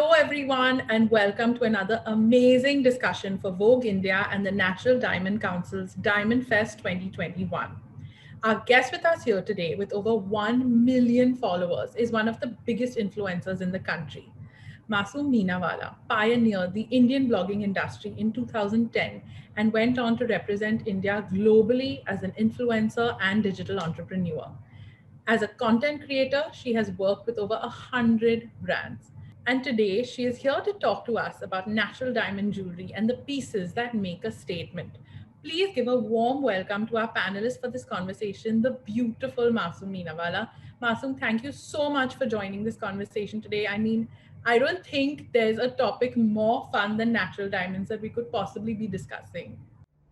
Hello, everyone, and welcome to another amazing discussion for Vogue India and the National Diamond Council's Diamond Fest 2021. Our guest with us here today, with over 1 million followers, is one of the biggest influencers in the country. Masoom Minawala pioneered the Indian blogging industry in 2010 and went on to represent India globally as an influencer and digital entrepreneur. As a content creator, she has worked with over 100 brands. And today she is here to talk to us about natural diamond jewelry and the pieces that make a statement. Please give a warm welcome to our panelists for this conversation, the beautiful Masoom Minawala. Masoom, thank you so much for joining this conversation today. I mean, I don't think there's a topic more fun than natural diamonds that we could possibly be discussing.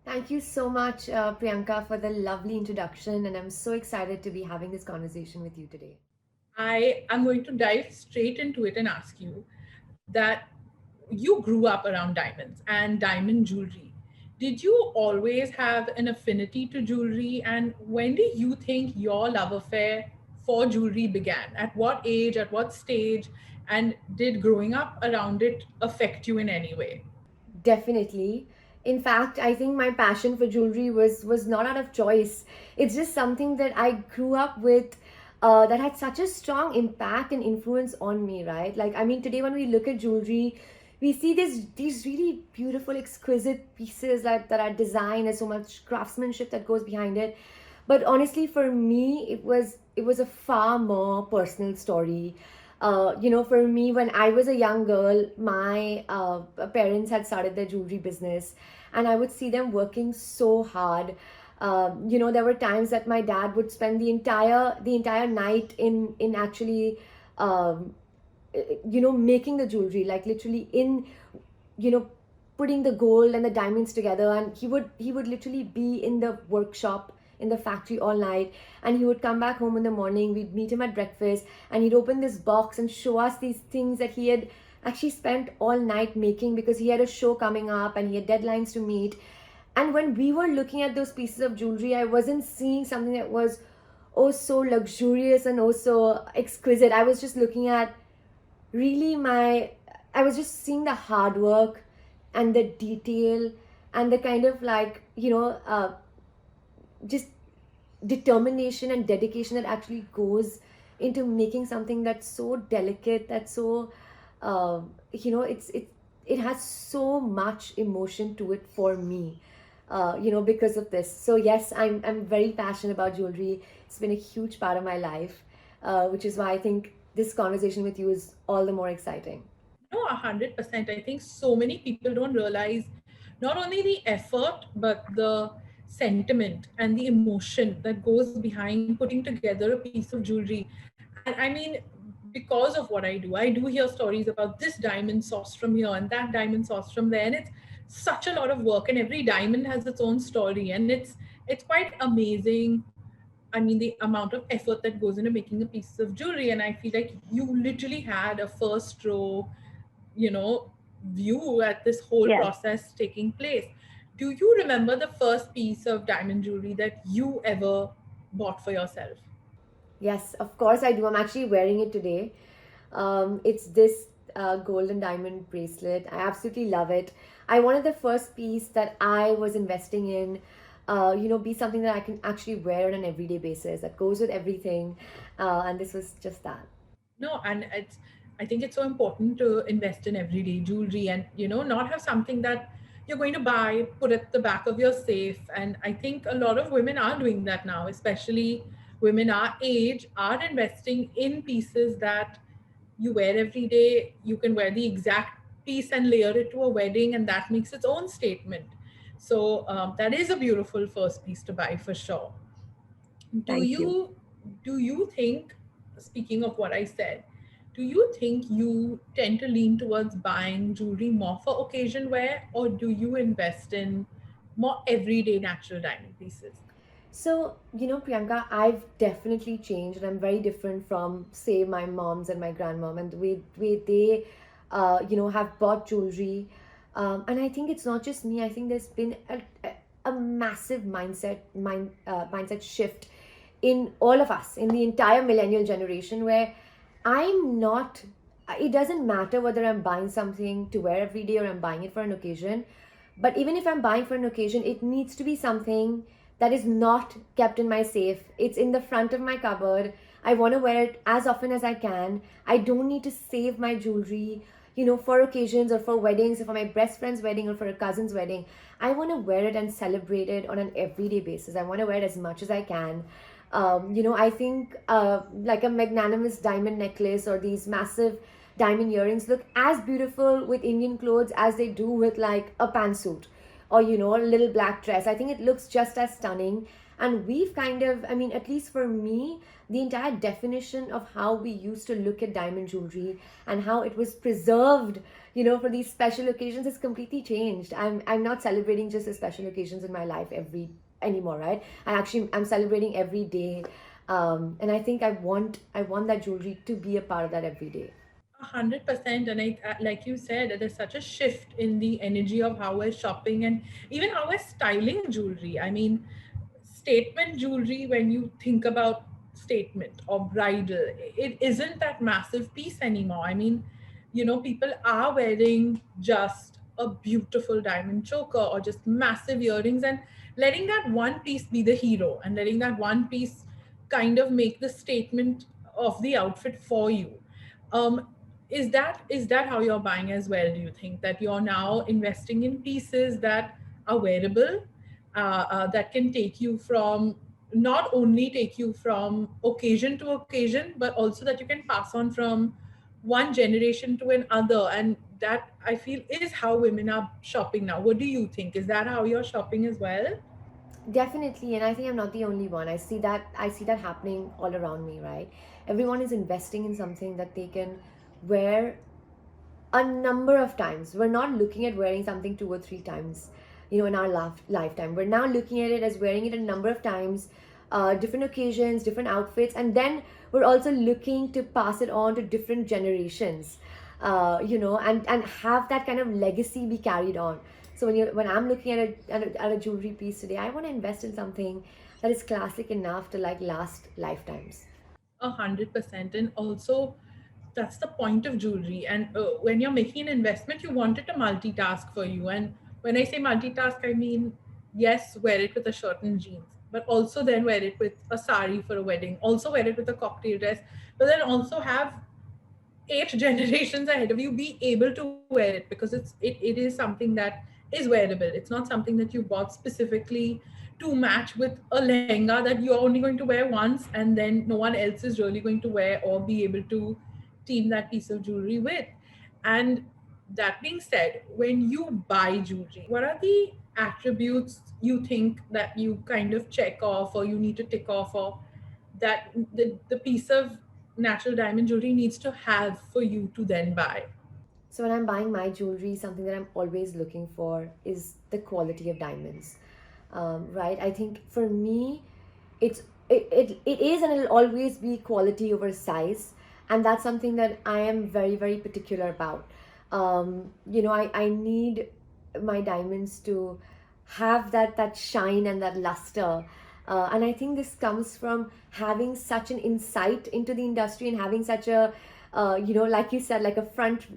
Thank you so much, Priyanka, for the lovely introduction. And I'm so excited to be having this conversation with you today. I am going to dive straight into it and ask you that you grew up around diamonds and diamond jewelry. Did you always have an affinity to jewelry? And when do you think your love affair for jewelry began? At what age, at what stage? And did growing up around it affect you in any way? Definitely. In fact, I think my passion for jewelry was not out of choice. It's just something that I grew up with that had such a strong impact and influence on me, right? Like, I mean, today when we look at jewelry, we see these really beautiful, exquisite pieces that are designed and so much craftsmanship that goes behind it. But honestly, for me, it was a far more personal story. For me, when I was a young girl, my parents had started their jewelry business, and I would see them working so hard. There were times that my dad would spend the entire night in actually, um, making the jewelry, like literally in, you know, putting the gold and the diamonds together. And he would literally be in the workshop in the factory all night, and he would come back home in the morning. We'd meet him at breakfast, and he'd open this box and show us these things that he had actually spent all night making, because he had a show coming up and he had deadlines to meet. And when we were looking at those pieces of jewelry, I wasn't seeing something that was oh so luxurious and oh so exquisite. I was just looking at really my I was just seeing the hard work and the detail and the kind of, like, just determination and dedication that actually goes into making something that's so delicate, that's so it has so much emotion to it for me, because of this. So yes, I'm very passionate about jewelry. It's been a huge part of my life, which is why I think this conversation with you is all the more exciting. No, 100%. I think so many people don't realize not only the effort, but the sentiment and the emotion that goes behind putting together a piece of jewelry. And I mean, because of what I do hear stories about this diamond sourced from here and that diamond sourced from there. And it's such a lot of work, and every diamond has its own story. And it's quite amazing. I mean, the amount of effort that goes into making a piece of jewelry. And I feel like you literally had a first row, you know, view at this whole Yes. process taking place. Do you remember the first piece of diamond jewelry that you ever bought for yourself? Yes, of course I do. I'm actually wearing it today. It's this golden diamond bracelet. I absolutely love it. I wanted the first piece that I was investing in, be something that I can actually wear on an everyday basis that goes with everything. And this was just that. No, and I think it's so important to invest in everyday jewelry and, not have something that you're going to buy, put at the back of your safe. And I think a lot of women are doing that now, especially women our age are investing in pieces that you wear every day. You can wear the exact piece and layer it to a wedding, and that makes its own statement. So that is a beautiful first piece to buy for sure. Do Thank you. you do you think, speaking of what I said, do you think you tend to lean towards buying jewelry more for occasion wear, or do you invest in more everyday natural diamond pieces? So, Priyanka, I've definitely changed, and I'm very different from, say, my moms and my grandmom, and the way they, have bought jewelry. And I think it's not just me. I think there's been a massive mindset shift in all of us, in the entire millennial generation, where I'm not it doesn't matter whether I'm buying something to wear every day or I'm buying it for an occasion. But even if I'm buying for an occasion, it needs to be something that is not kept in my safe. It's in the front of my cupboard. I want to wear it as often as I can. I don't need to save my jewelry, for occasions or for weddings, or for my best friend's wedding or for a cousin's wedding. I want to wear it and celebrate it on an everyday basis. I want to wear it as much as I can. I think like a magnanimous diamond necklace or these massive diamond earrings look as beautiful with Indian clothes as they do with like a pantsuit or a little black dress. I think it looks just as stunning. And we've kind of, I mean, at least for me, the entire definition of how we used to look at diamond jewelry and how it was preserved, for these special occasions has completely changed. I'm not celebrating just the special occasions in my life every anymore, right? I'm celebrating every day. And I think I want that jewelry to be a part of that every day. 100%. And like you said, there's such a shift in the energy of how we're shopping and even how we're styling jewelry. I mean, statement jewelry, when you think about statement or bridal, it isn't that massive piece anymore. I mean, people are wearing just a beautiful diamond choker or just massive earrings and letting that one piece be the hero and letting that one piece kind of make the statement of the outfit for you. um, is that how you're buying as well? Do you think that you're now investing in pieces that are wearable, that can take you from not only take you from occasion to occasion, but also that you can pass on from one generation to another? And that, I feel, is how women are shopping now. What do you think? Is that how you're shopping as well? Definitely, and I think I'm not the only one. I see that happening all around me, right? Everyone is investing in something that they can wear a number of times. We're not looking at wearing something 2 or 3 times, in our lifetime. We're now looking at it as wearing it a number of times, different occasions, different outfits, and then we're also looking to pass it on to different generations, and have that kind of legacy be carried on. So when I'm looking at a jewelry piece today, I want to invest in something that is classic enough to like last lifetimes. 100%. And also, that's the point of jewelry. And when you're making an investment, you want it to multitask for you. And when I say multitask, I mean, yes, wear it with a shirt and jeans, but also then wear it with a sari for a wedding, also wear it with a cocktail dress, but then also have 8 generations ahead of you be able to wear it, because it is something that is wearable. It's not something that you bought specifically to match with a lehenga that you're only going to wear once and then no one else is really going to wear or be able to team that piece of jewelry with. And that being said, when you buy jewelry, what are the attributes you think that you kind of check off or you need to tick off, or that the piece of natural diamond jewelry needs to have for you to then buy? So when I'm buying my jewelry, something that I'm always looking for is the quality of diamonds. Right? I think for me, it is and it'll always be quality over size, and that's something that I am very very particular about. I need my diamonds to have that shine and that luster. And I think this comes from having such an insight into the industry and having such a like you said, like a front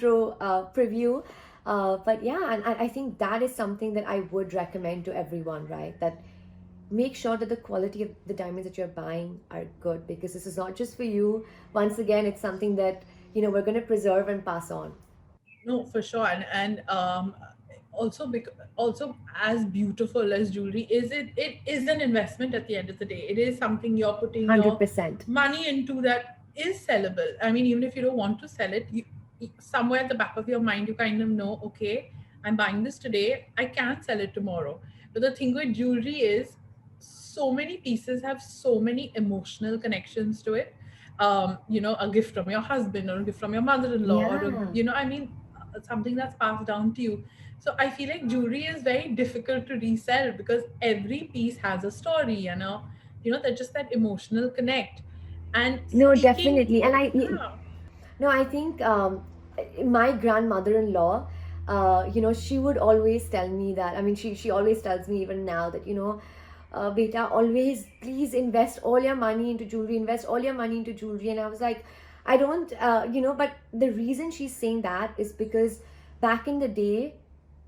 row preview. But yeah, and I think that is something that I would recommend to everyone, right? That make sure that the quality of the diamonds that you're buying are good, because this is not just for you. Once again, it's something that we're going to preserve and pass on. No, for sure. And also, also, as beautiful as jewelry is, it is an investment at the end of the day. It is something you're putting your 100%. money into that is sellable. I mean, even if you don't want to sell it, somewhere at the back of your mind, you kind of know, okay, I'm buying this today, I can sell it tomorrow. But the thing with jewelry is, so many pieces have so many emotional connections to it. A gift from your husband or a gift from your mother-in-law, or Yeah. I mean, something that's passed down to you. So I feel like jewelry is very difficult to resell because every piece has a story and that just that emotional connect. And No, speaking, definitely. And yeah. no, I think my grandmother-in-law, she would always tell me that. I mean, she always tells me even now that, beta, always please invest all your money into jewelry, invest all your money into jewelry. And I was like, I don't, but the reason she's saying that is because back in the day,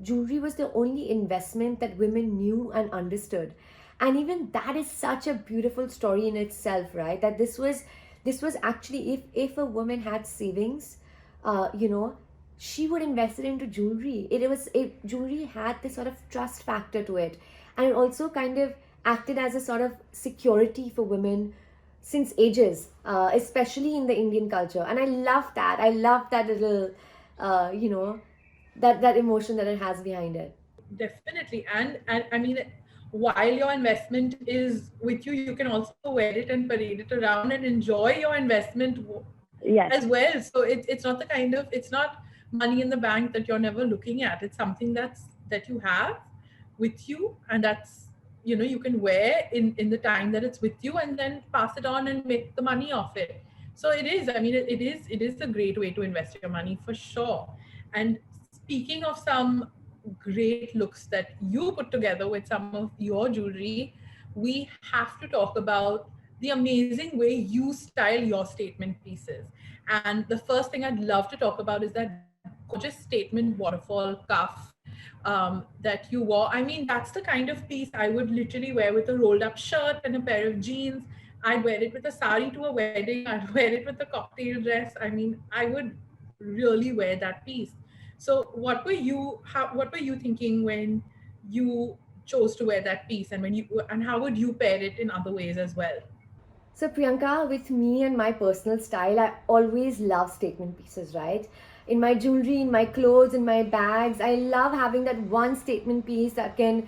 jewelry was the only investment that women knew and understood. And even that is such a beautiful story in itself, right? That this was actually, if a woman had savings, uh, you know, she would invest it into jewelry. Jewelry had this sort of trust factor to it, and it also kind of acted as a sort of security for women since ages, especially in the Indian culture. And I love that. I love that little, uh, you know, that emotion that it has behind it. Definitely. And I mean, while your investment is with you, you can also wear it and parade it around and enjoy your investment Yes. as well. So it's not the kind of, it's not money in the bank that you're never looking at. It's something that you have with you, and that's, you can wear in the time that it's with you, and then pass it on and make the money off it. So it is, I mean, it is a great way to invest your money for sure. And speaking of some great looks that you put together with some of your jewelry, we have to talk about the amazing way you style your statement pieces. And the first thing I'd love to talk about is that gorgeous statement waterfall cuff that you wore. I mean, that's the kind of piece I would literally wear with a rolled up shirt and a pair of jeans. I'd wear it with a sari to a wedding. I'd wear it with a cocktail dress. I mean, I would really wear that piece. So, what were you thinking when you chose to wear that piece, and how would you pair it in other ways as well? So, Priyanka, with me and my personal style, I always love statement pieces, right? In my jewelry, in my clothes, in my bags, I love having that one statement piece that can,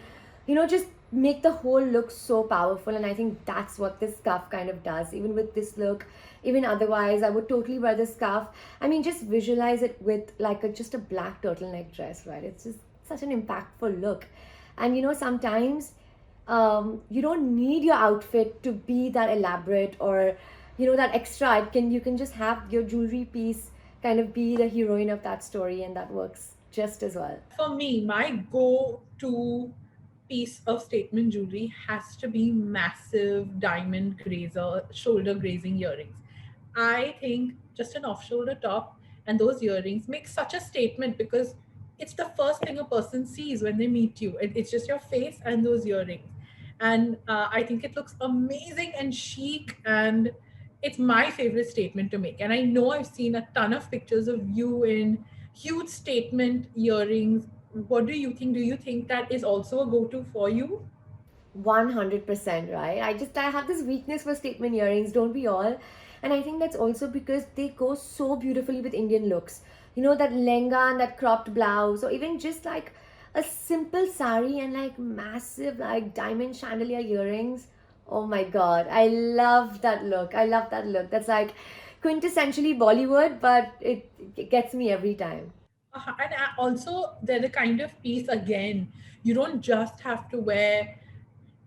just make the whole look so powerful. And I think that's what this scarf kind of does. Even with this look, even otherwise, I would totally wear the scarf. I mean, just visualize it with like just a black turtleneck dress, right? It's just such an impactful look. And sometimes you don't need your outfit to be that elaborate or that extra. You can just have your jewelry piece kind of be the heroine of that story, and that works just as well. For me, my go-to piece of statement jewelry has to be massive diamond grazer shoulder grazing earrings. I think just an off-shoulder top and those earrings make such a statement, because it's the first thing a person sees when they meet you. It's just your face and those earrings. And I think it looks amazing and chic, and it's my favorite statement to make. And I know I've seen a ton of pictures of you in huge statement earrings. What do you think? Do you think that is also a go-to for you? 100%, right? I have this weakness for statement earrings, don't we all? And I think that's also because they go so beautifully with Indian looks. That lenga and that cropped blouse, or even just like a simple sari and like massive like diamond chandelier earrings. Oh my god, I love that look. I love that look. That's like quintessentially Bollywood, but it gets me every time. And also, they're the kind of piece, again, you don't just have to wear,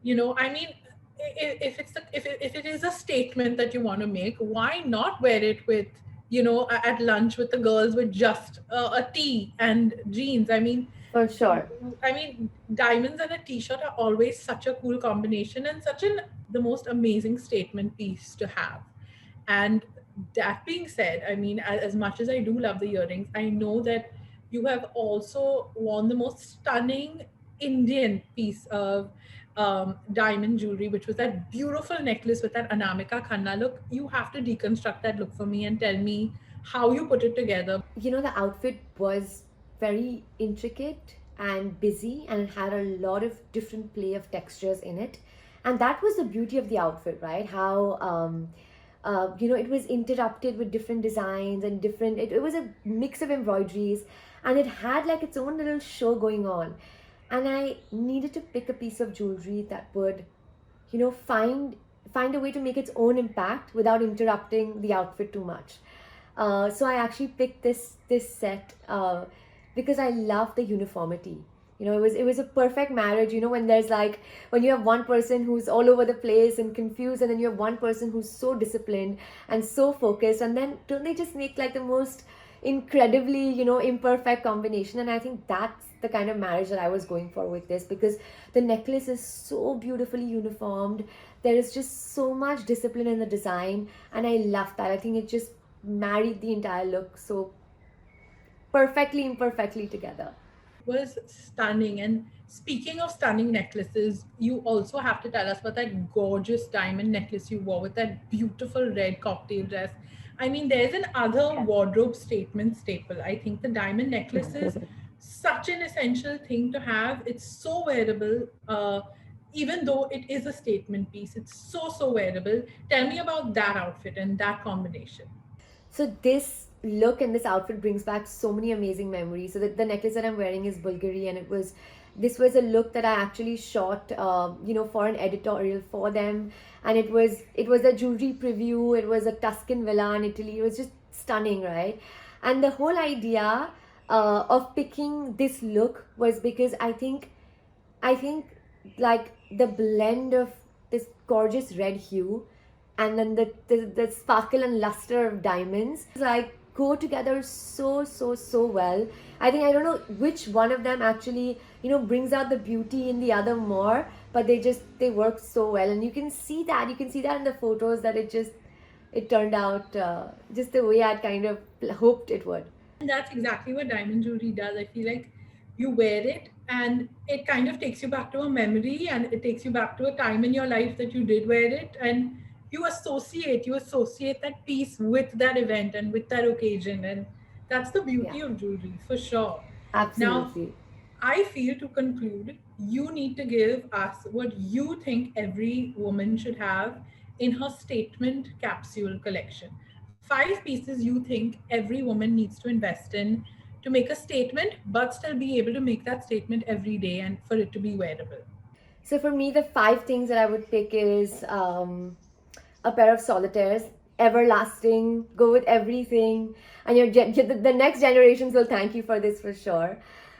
I mean, if if it is a statement that you want to make, why not wear it with, at lunch with the girls with just a tee and jeans? I mean, For sure. diamonds and a t-shirt are always such a cool combination, and such an the most amazing statement piece to have. And that being said, I mean, as much as I do love the earrings, I know that you have also worn the most stunning Indian piece of diamond jewelry, which was that beautiful necklace with that Anamika Khanna look. You have to deconstruct that look for me and tell me how you put it together. The outfit was very intricate and busy, and it had a lot of different play of textures in it. And that was the beauty of the outfit, right? How it was interrupted with different designs and it was a mix of embroideries, and it had like its own little show going on. And I needed to pick a piece of jewelry that would find a way to make its own impact without interrupting the outfit too much. So I actually picked this set because I love the uniformity. It was a perfect marriage. When there's like when you have one person who's all over the place and confused, and then you have one person who's so disciplined and so focused, and then don't they just make like the most incredibly imperfect combination? And I think that's the kind of marriage that I was going for with this, because the necklace is so beautifully uniformed. There is just so much discipline in the design, and I love that. I think it just married the entire look so perfectly, imperfectly together. It was stunning. And speaking of stunning necklaces, you also have to tell us about that gorgeous diamond necklace you wore with that beautiful red cocktail dress. I mean, there's an other wardrobe statement staple. I think the diamond necklace is such an essential thing to have. It's so wearable. Even though it is a statement piece, it's so wearable. Tell me about that outfit and that combination. So this look and this outfit brings back so many amazing memories. So the necklace that I'm wearing is Bulgari, and this was a look that I actually shot, for an editorial for them, and it was a jewelry preview. It was a Tuscan villa in Italy. It was just stunning, right? And the whole idea of picking this look was because I think like the blend of this gorgeous red hue and then the sparkle and luster of diamonds like go together so well. I don't know which one of them actually brings out the beauty in the other more, but they work so well, and you can see that in the photos that it turned out just the way I'd kind of hoped it would. And that's exactly what diamond jewelry does. I feel like you wear it and it kind of takes you back to a memory, and it takes you back to a time in your life that you did wear it, and you associate that piece with that event and with that occasion, and that's the Yeah, beauty of jewelry for sure. Now, absolutely. I feel to conclude, you need to give us what you think every woman should have in her statement capsule collection. 5 pieces you think every woman needs to invest in to make a statement, but still be able to make that statement every day and for it to be wearable. So for me, the five things that I would pick is a pair of solitaires, everlasting, go with everything, and the next generations will thank you for this for sure.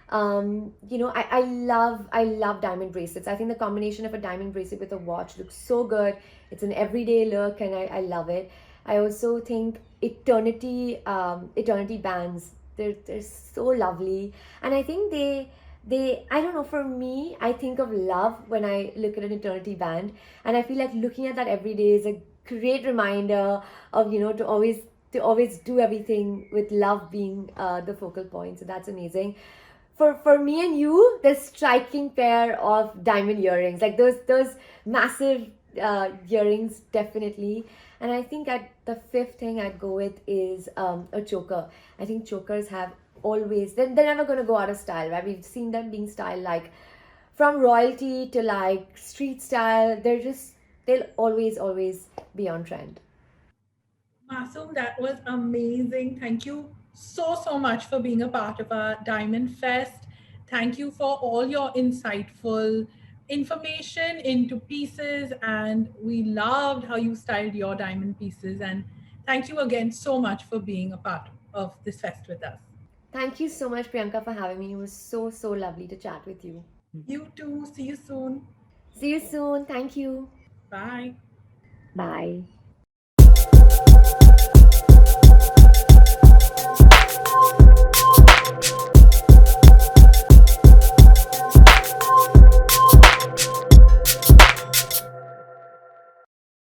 I love diamond bracelets. I think the combination of a diamond bracelet with a watch looks so good. It's an everyday look, and I love it. I also think eternity bands. They're so lovely, and I think they I don't know, for me I think of love when I look at an eternity band, and I feel like looking at that every day is a great reminder of to always do everything with love being the focal point. So that's amazing. For me and you, the striking pair of diamond earrings, like those massive earrings, definitely. And I think at the fifth thing I'd go with is a choker. I think chokers have always they're never going to go out of style, right? We've seen them being styled like from royalty to like street style. They'll always be on trend. Masoom, that was amazing. Thank you so much for being a part of our Diamond Fest. Thank you for all your insightful information into pieces, and we loved how you styled your diamond pieces. And thank you again so much for being a part of this fest with us. Thank you so much, Priyanka, for having me. It was so lovely to chat with you. You too. See you soon. See you soon. Thank you. Bye. Bye.